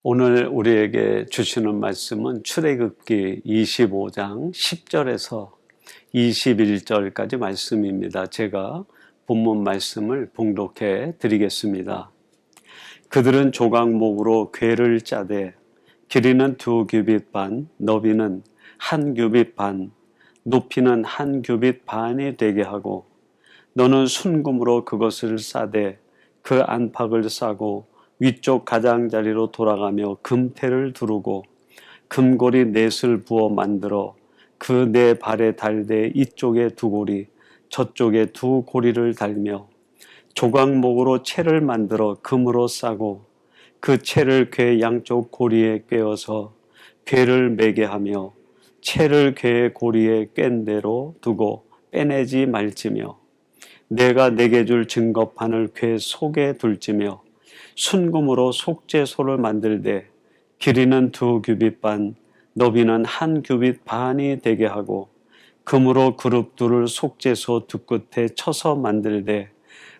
오늘 우리에게 주시는 말씀은 출애굽기 25장 10절에서 21절까지 말씀입니다. 제가 본문 말씀을 봉독해 드리겠습니다. 그들은 조각목으로 궤를 짜되 길이는 2규빗 반, 너비는 1규빗 반, 높이는 1규빗 반이 되게 하고 너는 순금으로 그것을 싸되 그 안팎을 싸고 위쪽 가장자리로 돌아가며 금태를 두르고 금고리 넷을 부어 만들어 그 네 발에 달되 이쪽에 두 고리 저쪽에 두 고리를 달며 조각목으로 채를 만들어 금으로 싸고 그 채를 궤 양쪽 고리에 꿰어서 궤를 매게 하며 채를 궤의 고리에 꿰은 대로 두고 빼내지 말지며 내가 내게 줄 증거판을 궤 속에 둘지며 순금으로 속죄소를 만들되 길이는 2규빗 반, 너비는 1규빗 반이 되게 하고 금으로 그룹 둘을 속죄소 두 끝에 쳐서 만들되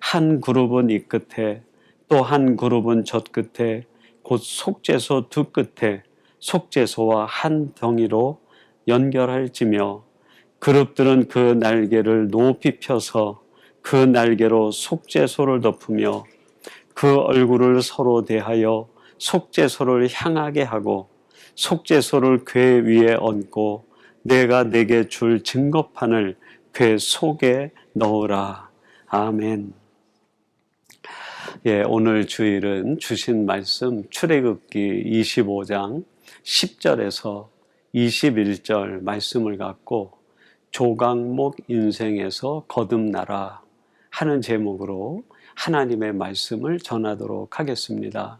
한 그룹은 이 끝에 또 한 그룹은 저 끝에 곧 속죄소 두 끝에 속죄소와 한 덩이로 연결할지며 그룹들은 그 날개를 높이 펴서 그 날개로 속죄소를 덮으며 그 얼굴을 서로 대하여 속죄소를 향하게 하고 속죄소를 궤 위에 얹고 내가 내게 줄 증거판을 궤 속에 넣으라. 아멘. 오늘 주일은 주신 말씀 출애굽기 25장 10절에서 21절 말씀을 갖고 조각목 인생에서 거듭나라 하는 제목으로 하나님의 말씀을 전하도록 하겠습니다.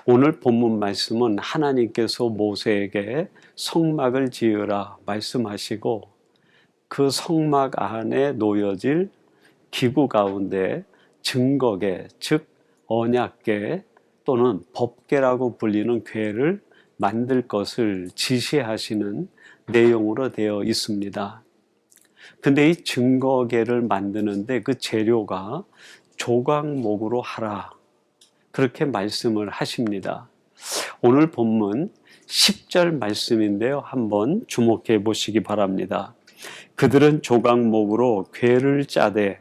오늘 본문 말씀은 하나님께서 모세에게 성막을 지으라 말씀하시고 그 성막 안에 놓여질 기구 가운데 증거궤, 즉 언약궤 또는 법궤라고 불리는 궤를 만들 것을 지시하시는 내용으로 되어 있습니다. 근데 이 증거궤를 만드는데 그 재료가 조각목으로 하라 그렇게 말씀을 하십니다. 오늘 본문 10절 말씀인데요. 한번 주목해 보시기 바랍니다. 그들은 조각목으로 궤를 짜되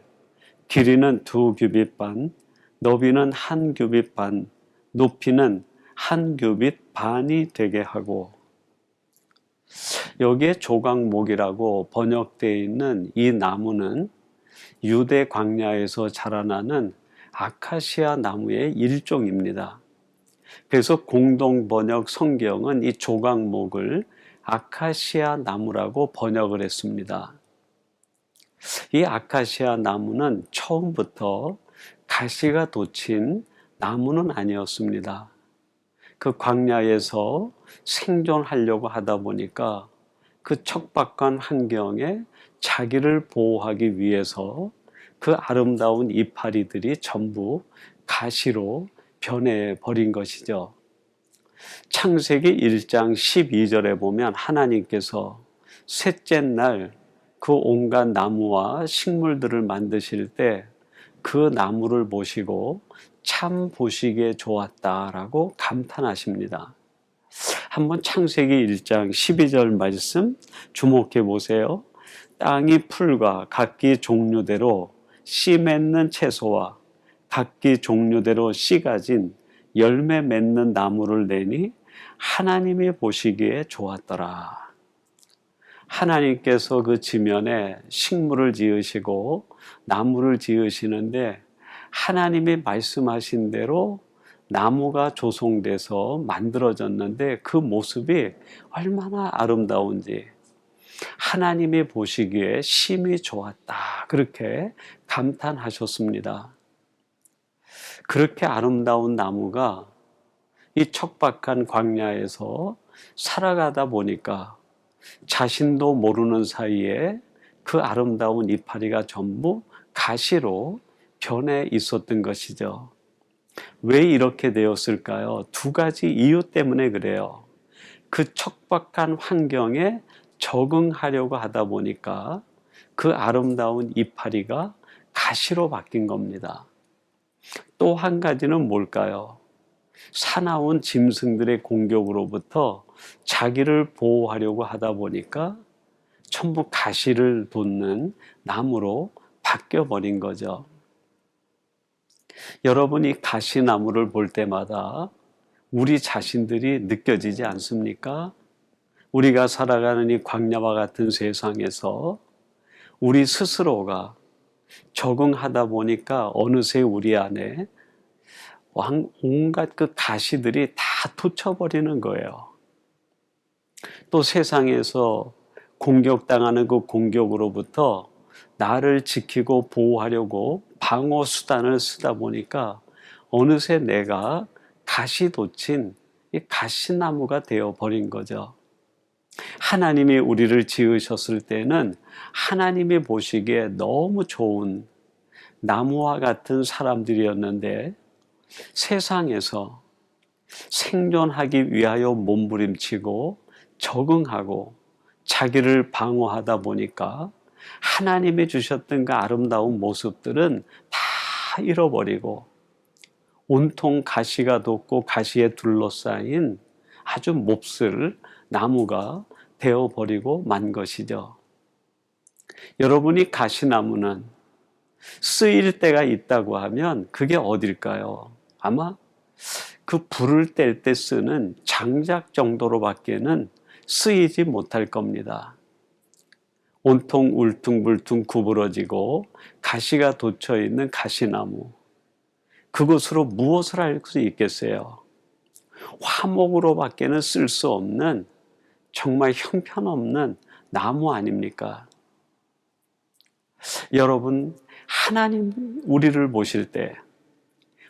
길이는 2규빗 반, 너비는 1규빗 반, 높이는 1규빗 반이 되게 하고 여기에 조각목이라고 번역되어 있는 이 나무는 유대 광야에서 자라나는 아카시아 나무의 일종입니다. 그래서 공동 번역 성경은 이 조각목을 아카시아 나무라고 번역을 했습니다. 이 아카시아 나무는 처음부터 가시가 돋친 나무는 아니었습니다. 그 광야에서 생존하려고 하다 보니까 그 척박한 환경에 자기를 보호하기 위해서 그 아름다운 이파리들이 전부 가시로 변해버린 것이죠. 창세기 1장 12절에 보면 하나님께서 셋째 날 그 온갖 나무와 식물들을 만드실 때 그 나무를 보시고 참 보시기에 좋았다라고 감탄하십니다. 한번 창세기 1장 12절 말씀 주목해 보세요. 땅이 풀과 각기 종류대로 씨 맺는 채소와 각기 종류대로 씨 가진 열매 맺는 나무를 내니 하나님이 보시기에 좋았더라. 하나님께서 그 지면에 식물을 지으시고 나무를 지으시는데 하나님이 말씀하신 대로 나무가 조성돼서 만들어졌는데 그 모습이 얼마나 아름다운지 하나님이 보시기에 심히 좋았다. 그렇게 감탄하셨습니다. 그렇게 아름다운 나무가 이 척박한 광야에서 살아가다 보니까 자신도 모르는 사이에 그 아름다운 이파리가 전부 가시로 변해 있었던 것이죠. 왜 이렇게 되었을까요? 두 가지 이유 때문에 그래요. 그 척박한 환경에 적응하려고 하다 보니까 그 아름다운 이파리가 가시로 바뀐 겁니다. 또 한 가지는 뭘까요? 사나운 짐승들의 공격으로부터 자기를 보호하려고 하다 보니까 전부 가시를 돋는 나무로 바뀌어 버린 거죠. 여러분이 가시나무를 볼 때마다 우리 자신들이 느껴지지 않습니까? 우리가 살아가는 이 광야와 같은 세상에서 우리 스스로가 적응하다 보니까 어느새 우리 안에 온갖 그 가시들이 다 돋쳐버리는 거예요. 또 세상에서 공격당하는 그 공격으로부터 나를 지키고 보호하려고 방어 수단을 쓰다 보니까 어느새 내가 가시 돋친 이 가시나무가 되어버린 거죠. 하나님이 우리를 지으셨을 때는 하나님이 보시기에 너무 좋은 나무와 같은 사람들이었는데 세상에서 생존하기 위하여 몸부림치고 적응하고 자기를 방어하다 보니까 하나님이 주셨던 그 아름다운 모습들은 다 잃어버리고 온통 가시가 돋고 가시에 둘러싸인 아주 몹쓸 나무가 되어버리고 만 것이죠. 여러분이 가시나무는 쓰일 때가 있다고 하면 그게 어딜까요? 아마 그 불을 뗄 때 쓰는 장작 정도로밖에는 쓰이지 못할 겁니다. 온통 울퉁불퉁 구부러지고 가시가 돋쳐 있는 가시나무, 그것으로 무엇을 할 수 있겠어요? 화목으로밖에는 쓸 수 없는 정말 형편없는 나무 아닙니까? 여러분, 하나님 우리를 보실 때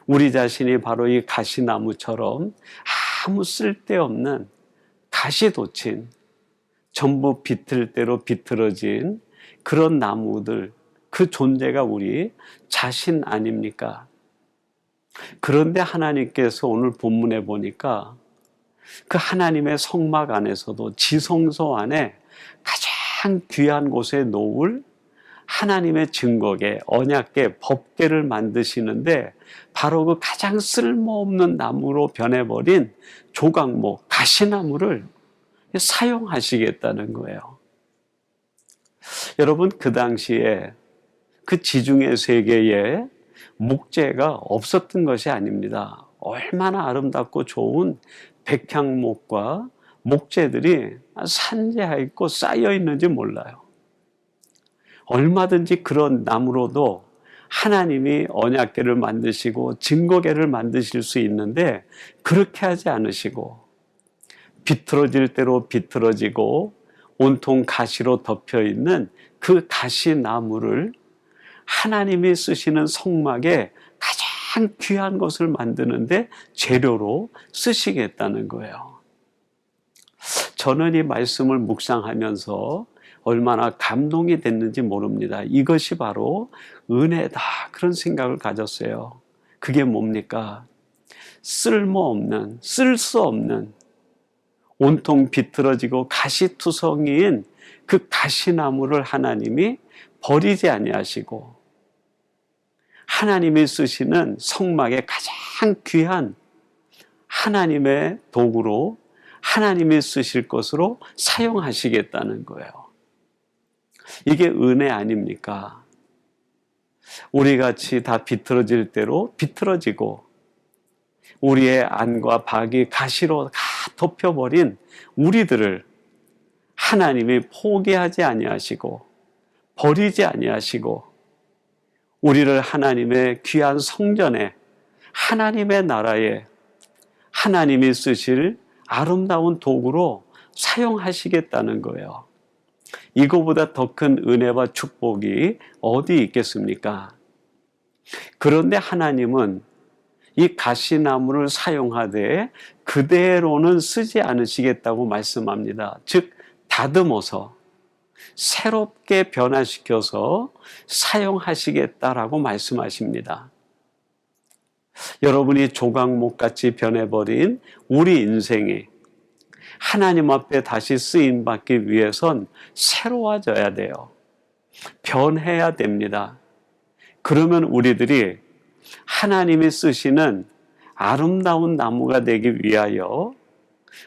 우리 자신이 바로 이 가시나무처럼 아무 쓸데없는 가시 돋친 전부 비틀대로 비틀어진 그런 나무들, 그 존재가 우리 자신 아닙니까? 그런데 하나님께서 오늘 본문에 보니까 그 하나님의 성막 안에서도 지성소 안에 가장 귀한 곳에 놓을 하나님의 증거계, 언약계, 법계를 만드시는데 바로 그 가장 쓸모없는 나무로 변해버린 조각목, 가시나무를 사용하시겠다는 거예요. 여러분, 그 당시에 그 지중해 세계에 목재가 없었던 것이 아닙니다. 얼마나 아름답고 좋은 백향목과 목재들이 산재하고 쌓여 있는지 몰라요. 얼마든지 그런 나무로도 하나님이 언약궤를 만드시고 증거궤를 만드실 수 있는데 그렇게 하지 않으시고 비틀어질 대로 비틀어지고 온통 가시로 덮여 있는 그 가시나무를 하나님이 쓰시는 성막에 가장 귀한 것을 만드는데 재료로 쓰시겠다는 거예요. 저는 이 말씀을 묵상하면서 얼마나 감동이 됐는지 모릅니다. 이것이 바로 은혜다, 그런 생각을 가졌어요. 그게 뭡니까? 쓸모없는, 쓸 수 없는, 온통 비틀어지고 가시투성이인 그 가시나무를 하나님이 버리지 아니하시고 하나님이 쓰시는 성막에 가장 귀한 하나님의 도구로 하나님이 쓰실 것으로 사용하시겠다는 거예요. 이게 은혜 아닙니까? 우리 같이 다 비틀어질 대로 비틀어지고 우리의 안과 박이 가시로 다 덮여버린 우리들을 하나님이 포기하지 아니하시고 버리지 아니하시고 우리를 하나님의 귀한 성전에, 하나님의 나라에 하나님이 쓰실 아름다운 도구로 사용하시겠다는 거예요. 이거보다 더 큰 은혜와 축복이 어디 있겠습니까? 그런데 하나님은 이 가시나무를 사용하되 그대로는 쓰지 않으시겠다고 말씀합니다. 즉 다듬어서 새롭게 변화시켜서 사용하시겠다라고 말씀하십니다. 여러분이 조각목같이 변해버린 우리 인생이 하나님 앞에 다시 쓰임받기 위해선 새로워져야 돼요. 변해야 됩니다. 그러면 우리들이 하나님이 쓰시는 아름다운 나무가 되기 위하여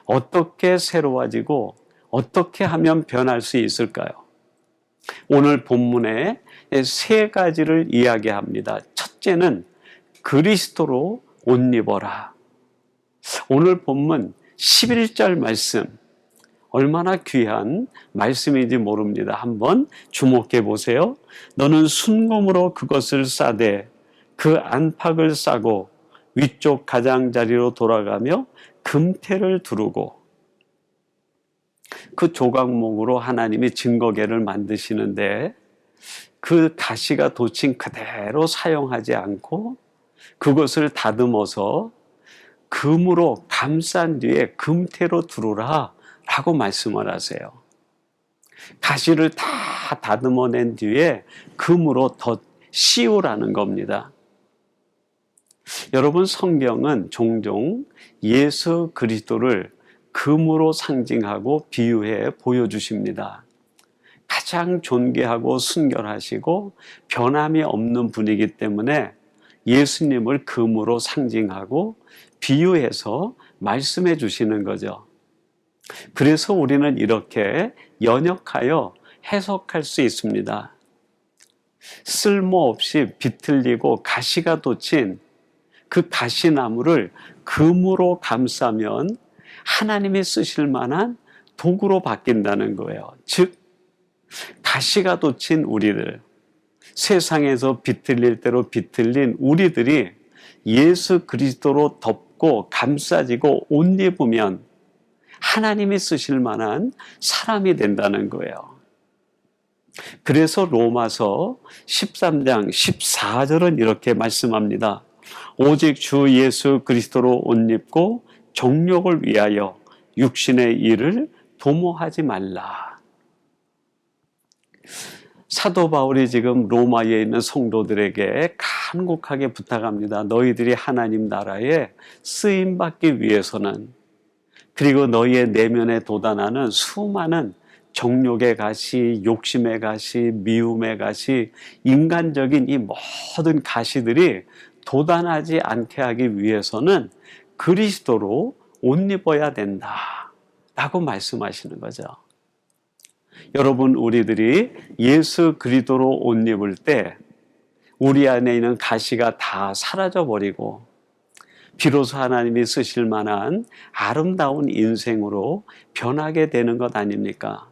어떻게 새로워지고 어떻게 하면 변할 수 있을까요? 오늘 본문에 세 가지를 이야기합니다. 첫째는 그리스도로 옷 입어라. 오늘 본문 11절 말씀, 얼마나 귀한 말씀인지 모릅니다. 한번 주목해 보세요. 너는 순금으로 그것을 싸되 그 안팎을 싸고 위쪽 가장자리로 돌아가며 금태를 두르고. 그 조각목으로 하나님이 증거계를 만드시는데 그 가시가 돋친 그대로 사용하지 않고 그것을 다듬어서 금으로 감싼 뒤에 금태로 두르라 라고 말씀을 하세요. 가시를 다 다듬어낸 뒤에 금으로 더 씌우라는 겁니다. 여러분, 성경은 종종 예수 그리스도를 금으로 상징하고 비유해 보여주십니다. 가장 존귀하고 순결하시고 변함이 없는 분이기 때문에 예수님을 금으로 상징하고 비유해서 말씀해 주시는 거죠. 그래서 우리는 이렇게 연역하여 해석할 수 있습니다. 쓸모없이 비틀리고 가시가 돋친 그 가시나무를 금으로 감싸면 하나님이 쓰실 만한 도구로 바뀐다는 거예요. 즉, 가시가 돋친 우리들, 세상에서 비틀릴 대로 비틀린 우리들이 예수 그리스도로 덮고 감싸지고 옷 입으면 하나님이 쓰실 만한 사람이 된다는 거예요. 그래서 로마서 13장 14절은 이렇게 말씀합니다. 오직 주 예수 그리스도로 옷 입고 정욕을 위하여 육신의 일을 도모하지 말라. 사도 바울이 지금 로마에 있는 성도들에게 간곡하게 부탁합니다. 너희들이 하나님 나라에 쓰임받기 위해서는, 그리고 너희의 내면에 돋아나는 수많은 정욕의 가시, 욕심의 가시, 미움의 가시, 인간적인 이 모든 가시들이 돋아나지 않게 하기 위해서는 그리스도로 옷 입어야 된다 라고 말씀하시는 거죠. 여러분, 우리들이 예수 그리스도로 옷 입을 때 우리 안에 있는 가시가 다 사라져 버리고 비로소 하나님이 쓰실 만한 아름다운 인생으로 변하게 되는 것 아닙니까?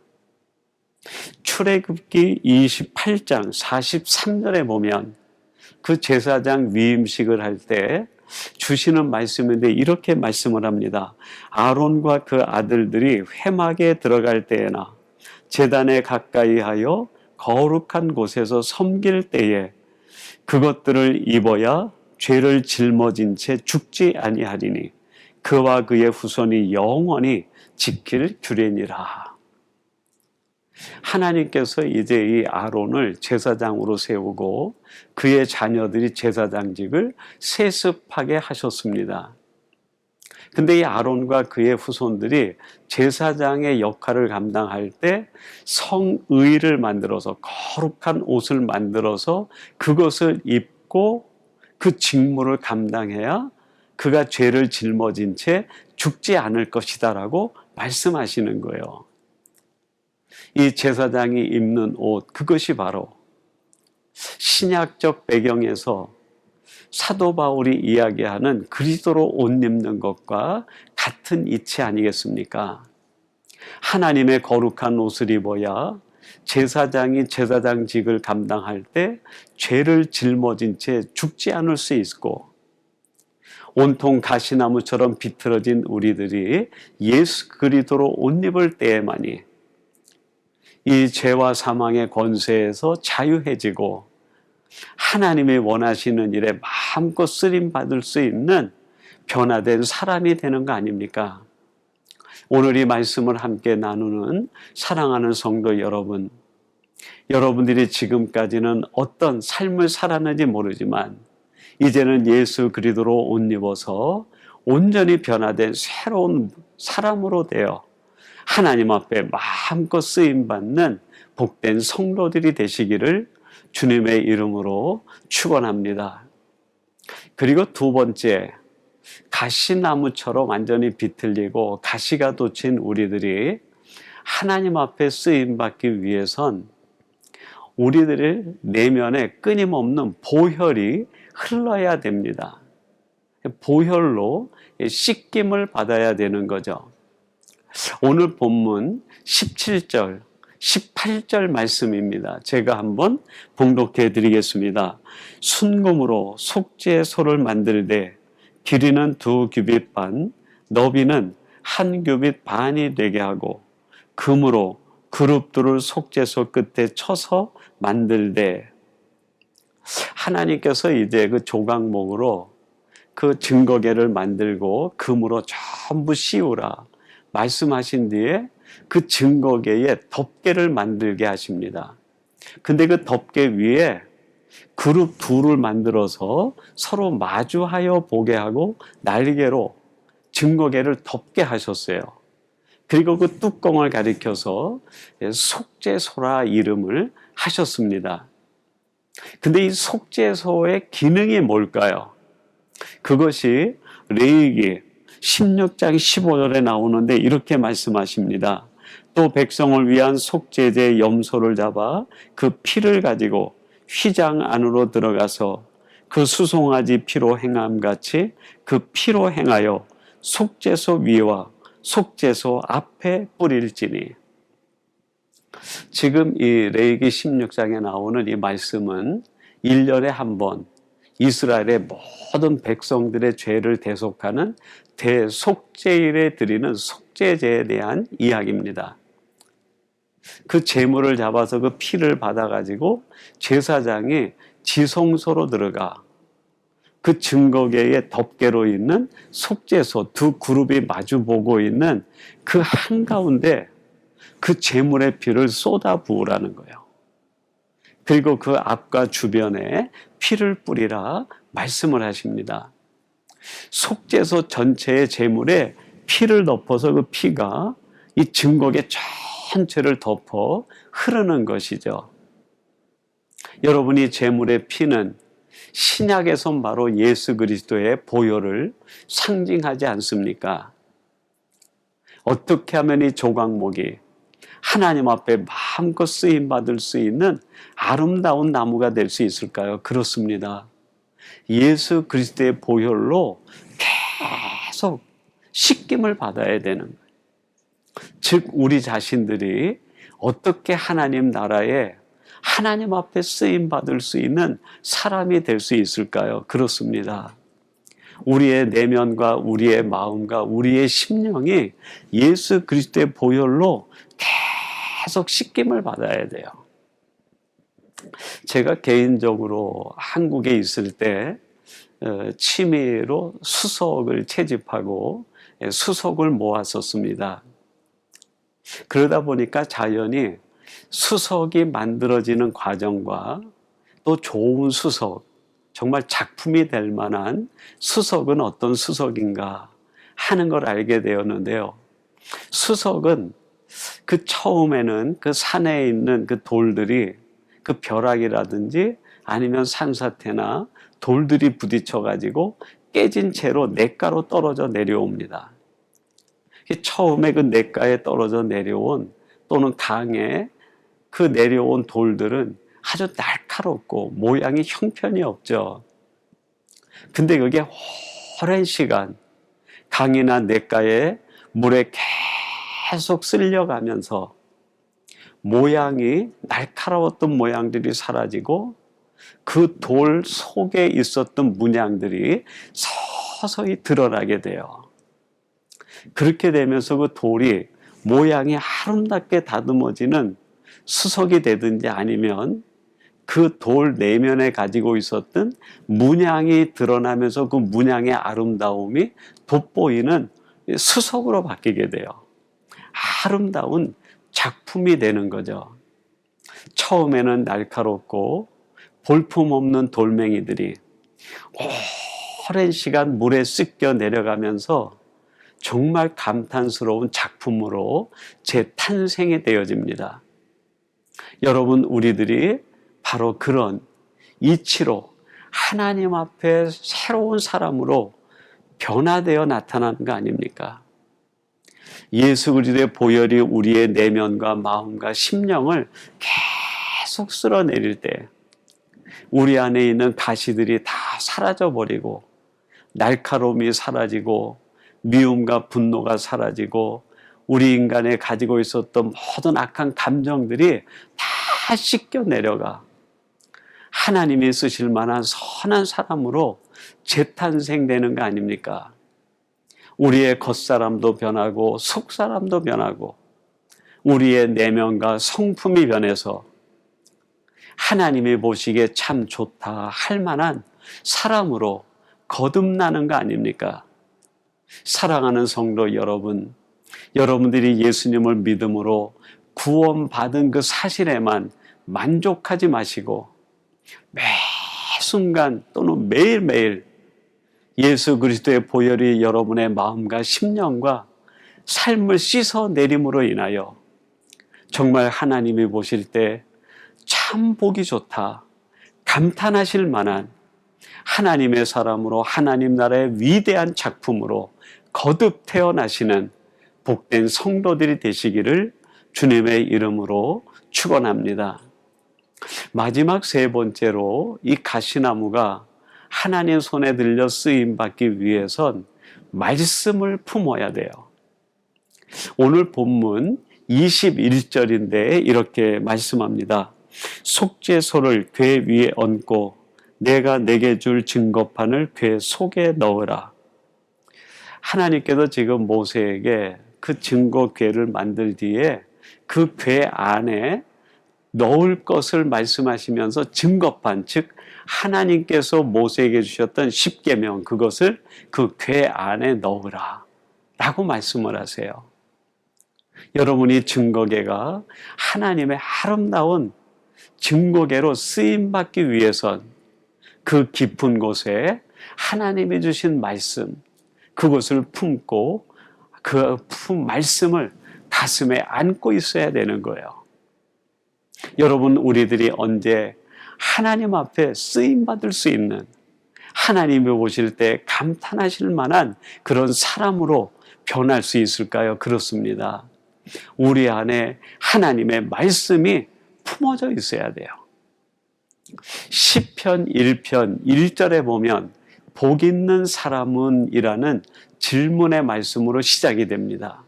출애굽기 28장 43절에 보면 그 제사장 위임식을 할 때 주시는 말씀인데 이렇게 말씀을 합니다. 아론과 그 아들들이 회막에 들어갈 때에나 제단에 가까이 하여 거룩한 곳에서 섬길 때에 그것들을 입어야 죄를 짊어진 채 죽지 아니하리니 그와 그의 후손이 영원히 지킬 규례니라. 하나님께서 이제 이 아론을 제사장으로 세우고 그의 자녀들이 제사장직을 세습하게 하셨습니다. 근데 이 아론과 그의 후손들이 제사장의 역할을 감당할 때 성의를 만들어서 거룩한 옷을 만들어서 그것을 입고 그 직무를 감당해야 그가 죄를 짊어진 채 죽지 않을 것이다라고 말씀하시는 거예요. 이 제사장이 입는 옷, 그것이 바로 신약적 배경에서 사도 바울이 이야기하는 그리스도로 옷 입는 것과 같은 이치 아니겠습니까? 하나님의 거룩한 옷을 입어야 제사장이 제사장직을 감당할 때 죄를 짊어진 채 죽지 않을 수 있고, 온통 가시나무처럼 비틀어진 우리들이 예수 그리스도로 옷 입을 때에만이 이 죄와 사망의 권세에서 자유해지고 하나님이 원하시는 일에 마음껏 쓰임받을 수 있는 변화된 사람이 되는 거 아닙니까? 오늘 이 말씀을 함께 나누는 사랑하는 성도 여러분, 여러분들이 지금까지는 어떤 삶을 살았는지 모르지만 이제는 예수 그리스도로 옷 입어서 온전히 변화된 새로운 사람으로 되어 하나님 앞에 마음껏 쓰임받는 복된 성도들이 되시기를 주님의 이름으로 축원합니다. 그리고 두 번째, 가시나무처럼 완전히 비틀리고 가시가 돋친 우리들이 하나님 앞에 쓰임받기 위해선 우리들의 내면에 끊임없는 보혈이 흘러야 됩니다. 보혈로 씻김을 받아야 되는 거죠. 오늘 본문 17절, 18절 말씀입니다. 제가 한번 봉독해 드리겠습니다. 순금으로 속죄소를 만들되 길이는 2규빗 반, 너비는 1규빗 반이 되게 하고 금으로 그룹들을 속죄소 끝에 쳐서 만들되, 하나님께서 이제 그 조각목으로 그 증거계를 만들고 금으로 전부 씌우라 말씀하신 뒤에 그 증거계에 덮개를 만들게 하십니다. 근데 그 덮개 위에 그룹 둘을 만들어서 서로 마주하여 보게 하고 날개로 증거계를 덮게 하셨어요. 그리고 그 뚜껑을 가리켜서 속죄소라 이름을 하셨습니다. 근데 이 속죄소의 기능이 뭘까요? 그것이 레위기 16장 15절에 나오는데 이렇게 말씀하십니다. 또 백성을 위한 속죄제 염소를 잡아 그 피를 가지고 휘장 안으로 들어가서 그 수송아지 피로 행함같이 그 피로 행하여 속죄소 위와 속죄소 앞에 뿌릴지니. 지금 이 레위기 16장에 나오는 이 말씀은 1년에 한 번 이스라엘의 모든 백성들의 죄를 대속하는 대속죄일에 드리는 속죄제에 대한 이야기입니다. 그 제물을 잡아서 그 피를 받아가지고 제사장이 지성소로 들어가 그 증거계의 덮개로 있는 속죄소 두 그룹이 마주보고 있는 그 한가운데 그 제물의 피를 쏟아 부으라는 거예요. 그리고 그 앞과 주변에 피를 뿌리라 말씀을 하십니다. 속죄소 전체의 제물에 피를 덮어서 그 피가 이 증거계 전체를 덮어 흐르는 것이죠. 여러분이 제물의 피는 신약에서 바로 예수 그리스도의 보혈을 상징하지 않습니까? 어떻게 하면 이 조각목이 하나님 앞에 마음껏 쓰임받을 수 있는 아름다운 나무가 될 수 있을까요? 그렇습니다. 예수 그리스도의 보혈로 계속 씻김을 받아야 되는 거예요. 즉 우리 자신들이 어떻게 하나님 나라에 하나님 앞에 쓰임받을 수 있는 사람이 될 수 있을까요? 그렇습니다. 우리의 내면과 우리의 마음과 우리의 심령이 예수 그리스도의 보혈로 계속 씻김을 받아야 돼요. 제가 개인적으로 한국에 있을 때 취미로 수석을 채집하고 수석을 모았었습니다. 그러다 보니까 자연히 수석이 만들어지는 과정과 또 좋은 수석, 정말 작품이 될 만한 수석은 어떤 수석인가 하는 걸 알게 되었는데요. 수석은 그 처음에는 그 산에 있는 그 돌들이 그 벼락이라든지 아니면 산사태나 돌들이 부딪혀가지고 깨진 채로 냇가로 떨어져 내려옵니다. 처음에 그 냇가에 떨어져 내려온 또는 강에 그 내려온 돌들은 아주 날카롭고 모양이 형편이 없죠. 근데 그게 오랜 시간 강이나 냇가에 물에 계속 쓸려가면서 모양이 날카로웠던 모양들이 사라지고 그 돌 속에 있었던 문양들이 서서히 드러나게 돼요. 그렇게 되면서 그 돌이 모양이 아름답게 다듬어지는 수석이 되든지 아니면 그 돌 내면에 가지고 있었던 문양이 드러나면서 그 문양의 아름다움이 돋보이는 수석으로 바뀌게 돼요. 아름다운 작품이 되는 거죠. 처음에는 날카롭고 볼품없는 돌멩이들이 오랜 시간 물에 씻겨 내려가면서 정말 감탄스러운 작품으로 재탄생이 되어집니다. 여러분, 우리들이 바로 그런 이치로 하나님 앞에 새로운 사람으로 변화되어 나타나는 거 아닙니까? 예수 그리스도의 보혈이 우리의 내면과 마음과 심령을 계속 쓸어내릴 때 우리 안에 있는 가시들이 다 사라져버리고 날카로움이 사라지고 미움과 분노가 사라지고 우리 인간에 가지고 있었던 모든 악한 감정들이 다 씻겨 내려가 하나님이 쓰실 만한 선한 사람으로 재탄생되는 거 아닙니까? 우리의 겉사람도 변하고 속사람도 변하고 우리의 내면과 성품이 변해서 하나님이 보시기에 참 좋다 할 만한 사람으로 거듭나는 거 아닙니까? 사랑하는 성도 여러분, 여러분들이 예수님을 믿음으로 구원받은 그 사실에만 만족하지 마시고 매 순간 또는 매일매일 예수 그리스도의 보혈이 여러분의 마음과 심령과 삶을 씻어내림으로 인하여 정말 하나님이 보실 때 참 보기 좋다 감탄하실 만한 하나님의 사람으로 하나님 나라의 위대한 작품으로 거듭 태어나시는 복된 성도들이 되시기를 주님의 이름으로 축원합니다. 마지막 세 번째로 이 가시나무가 하나님 손에 들려 쓰임받기 위해선 말씀을 품어야 돼요. 오늘 본문 21절인데 이렇게 말씀합니다. 속죄소를 궤 위에 얹고 내가 내게 줄 증거판을 궤 속에 넣으라. 하나님께서 지금 모세에게 그 증거 궤를 만들 뒤에 그 궤 안에 넣을 것을 말씀하시면서 증거판, 즉 하나님께서 모세에게 주셨던 십계명 그것을 그 궤 안에 넣으라 라고 말씀을 하세요. 여러분이 증거궤가 하나님의 아름다운 증거궤로 쓰임받기 위해선 그 깊은 곳에 하나님이 주신 말씀 그것을 품고 그 말씀을 가슴에 안고 있어야 되는 거예요. 여러분 우리들이 언제 하나님 앞에 쓰임받을 수 있는 하나님이 보실 때 감탄하실 만한 그런 사람으로 변할 수 있을까요? 그렇습니다. 우리 안에 하나님의 말씀이 품어져 있어야 돼요. 시편 1편 1절에 보면 복 있는 사람은 이라는 질문의 말씀으로 시작이 됩니다.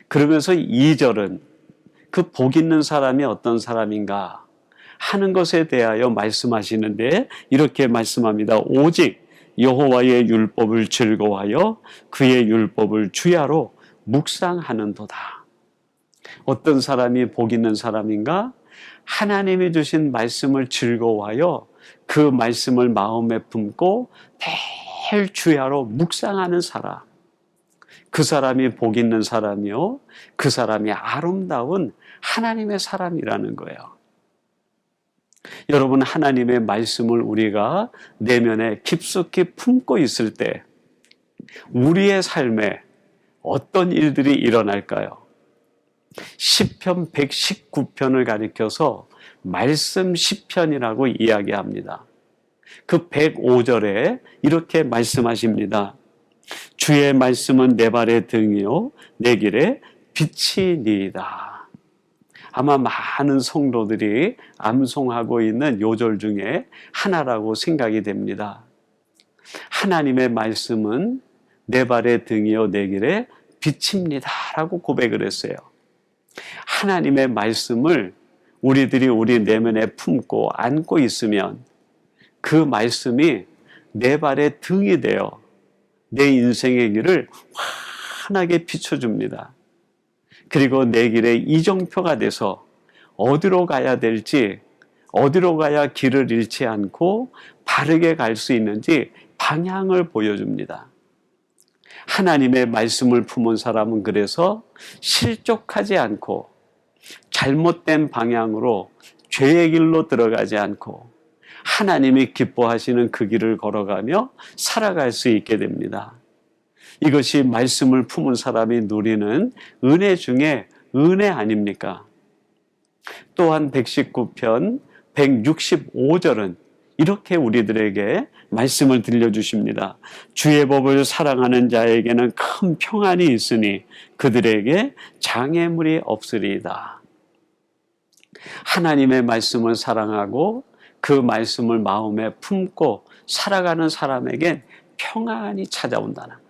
그러면서 2절은 그 복 있는 사람이 어떤 사람인가 하는 것에 대하여 말씀하시는데 이렇게 말씀합니다. 오직 여호와의 율법을 즐거워하여 그의 율법을 주야로 묵상하는도다. 어떤 사람이 복 있는 사람인가? 하나님이 주신 말씀을 즐거워하여 그 말씀을 마음에 품고 매일 주야로 묵상하는 사람. 그 사람이 복 있는 사람이요. 그 사람이 아름다운 하나님의 사람이라는 거예요. 여러분 하나님의 말씀을 우리가 내면에 깊숙이 품고 있을 때 우리의 삶에 어떤 일들이 일어날까요? 시편 119편을 가리켜서 말씀 시편이라고 이야기합니다. 그 105절에 이렇게 말씀하십니다. 주의 말씀은 내 발의 등이요 내 길에 빛이니이다. 아마 많은 성도들이 암송하고 있는 요절 중에 하나라고 생각이 됩니다. 하나님의 말씀은 내 발의 등이요 내 길에 빛입니다 라고 고백을 했어요. 하나님의 말씀을 우리들이 우리 내면에 품고 안고 있으면 그 말씀이 내 발의 등이 되어 내 인생의 길을 환하게 비춰줍니다. 그리고 내 길의 이정표가 돼서 어디로 가야 될지, 어디로 가야 길을 잃지 않고 바르게 갈 수 있는지 방향을 보여줍니다. 하나님의 말씀을 품은 사람은 그래서 실족하지 않고 잘못된 방향으로 죄의 길로 들어가지 않고 하나님이 기뻐하시는 그 길을 걸어가며 살아갈 수 있게 됩니다. 이것이 말씀을 품은 사람이 누리는 은혜 중에 은혜 아닙니까? 또한 119편 165절은 이렇게 우리들에게 말씀을 들려주십니다. 주의 법을 사랑하는 자에게는 큰 평안이 있으니 그들에게 장애물이 없으리이다. 하나님의 말씀을 사랑하고 그 말씀을 마음에 품고 살아가는 사람에겐 평안이 찾아온다는 거예요.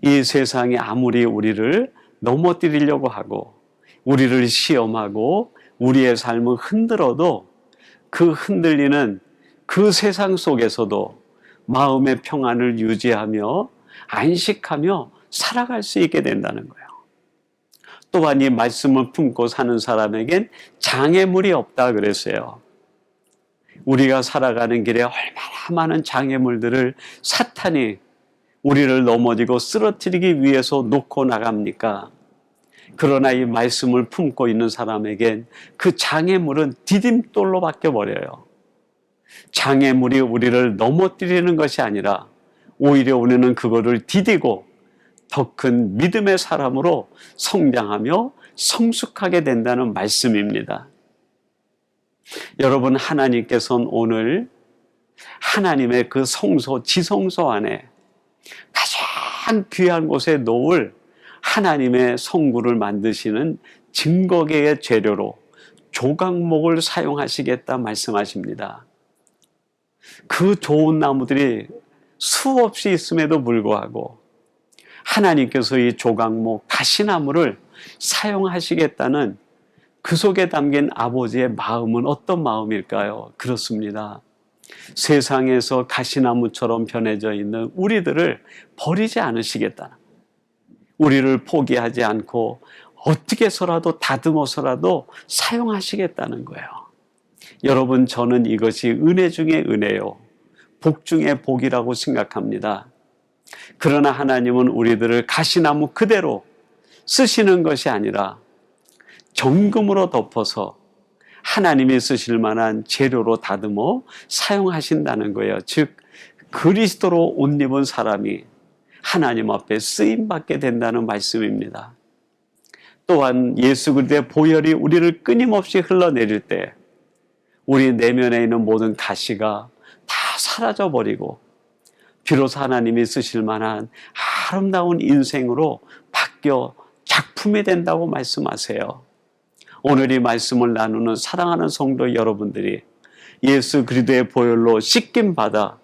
이 세상이 아무리 우리를 넘어뜨리려고 하고 우리를 시험하고 우리의 삶을 흔들어도 그 흔들리는 그 세상 속에서도 마음의 평안을 유지하며 안식하며 살아갈 수 있게 된다는 거예요. 또한 이 말씀을 품고 사는 사람에겐 장애물이 없다 그랬어요. 우리가 살아가는 길에 얼마나 많은 장애물들을 사탄이 우리를 넘어지고 쓰러뜨리기 위해서 놓고 나갑니까? 그러나 이 말씀을 품고 있는 사람에겐 그 장애물은 디딤돌로 바뀌어버려요. 장애물이 우리를 넘어뜨리는 것이 아니라 오히려 우리는 그거를 디디고 더 큰 믿음의 사람으로 성장하며 성숙하게 된다는 말씀입니다. 여러분, 하나님께서는 오늘 하나님의 그 성소, 지성소 안에 가장 귀한 곳에 놓을 하나님의 성구를 만드시는 증거계의 재료로 조각목을 사용하시겠다 말씀하십니다. 그 좋은 나무들이 수없이 있음에도 불구하고 하나님께서 이 조각목 가시나무를 사용하시겠다는 그 속에 담긴 아버지의 마음은 어떤 마음일까요? 그렇습니다. 세상에서 가시나무처럼 변해져 있는 우리들을 버리지 않으시겠다. 우리를 포기하지 않고 어떻게 해서라도 다듬어서라도 사용하시겠다는 거예요. 여러분, 저는 이것이 은혜 중에 은혜요, 복 중에 복이라고 생각합니다. 그러나 하나님은 우리들을 가시나무 그대로 쓰시는 것이 아니라 정금으로 덮어서 하나님이 쓰실 만한 재료로 다듬어 사용하신다는 거예요. 즉 그리스도로 옷 입은 사람이 하나님 앞에 쓰임받게 된다는 말씀입니다. 또한 예수 그리스도의 보혈이 우리를 끊임없이 흘러내릴 때 우리 내면에 있는 모든 가시가 다 사라져버리고 비로소 하나님이 쓰실 만한 아름다운 인생으로 바뀌어 작품이 된다고 말씀하세요. 오늘 이 말씀을 나누는 사랑하는 성도 여러분들이 예수 그리스도의 보혈로 씻김받아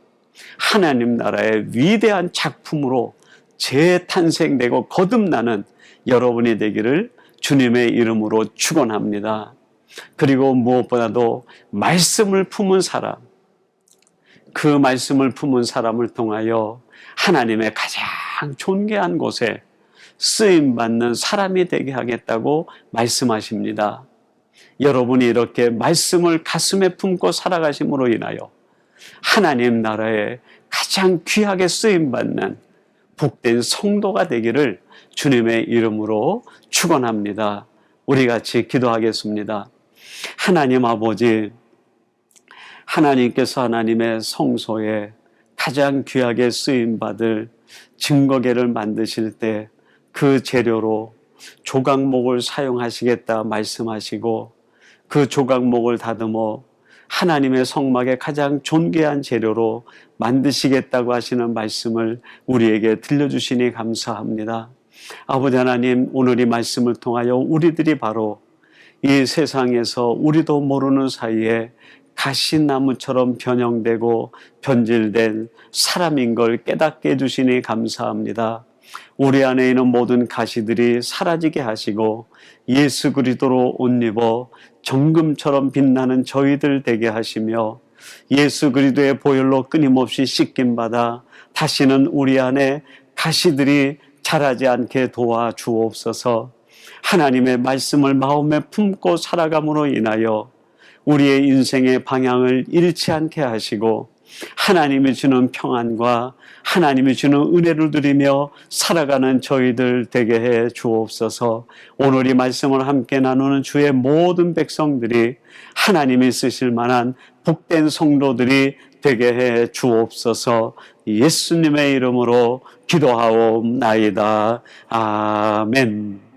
하나님 나라의 위대한 작품으로 재탄생되고 거듭나는 여러분이 되기를 주님의 이름으로 축원합니다. 그리고 무엇보다도 말씀을 품은 사람, 그 말씀을 품은 사람을 통하여 하나님의 가장 존귀한 곳에 쓰임받는 사람이 되게 하겠다고 말씀하십니다. 여러분이 이렇게 말씀을 가슴에 품고 살아가심으로 인하여 하나님 나라에 가장 귀하게 쓰임받는 복된 성도가 되기를 주님의 이름으로 축원합니다. 우리 같이 기도하겠습니다. 하나님 아버지, 하나님께서 하나님의 성소에 가장 귀하게 쓰임받을 증거계를 만드실 때 그 재료로 조각목을 사용하시겠다 말씀하시고 그 조각목을 다듬어 하나님의 성막의 가장 존귀한 재료로 만드시겠다고 하시는 말씀을 우리에게 들려주시니 감사합니다. 아버지 하나님, 오늘 이 말씀을 통하여 우리들이 바로 이 세상에서 우리도 모르는 사이에 가시나무처럼 변형되고 변질된 사람인 걸 깨닫게 해주시니 감사합니다. 우리 안에 있는 모든 가시들이 사라지게 하시고 예수 그리스도로 옷 입어 정금처럼 빛나는 저희들 되게 하시며 예수 그리스도의 보혈로 끊임없이 씻김받아 다시는 우리 안에 가시들이 자라지 않게 도와주옵소서. 하나님의 말씀을 마음에 품고 살아감으로 인하여 우리의 인생의 방향을 잃지 않게 하시고 하나님이 주는 평안과 하나님이 주는 은혜를 누리며 살아가는 저희들 되게 해 주옵소서. 오늘 이 말씀을 함께 나누는 주의 모든 백성들이 하나님이 쓰실 만한 복된 성도들이 되게 해 주옵소서. 예수님의 이름으로 기도하옵나이다. 아멘.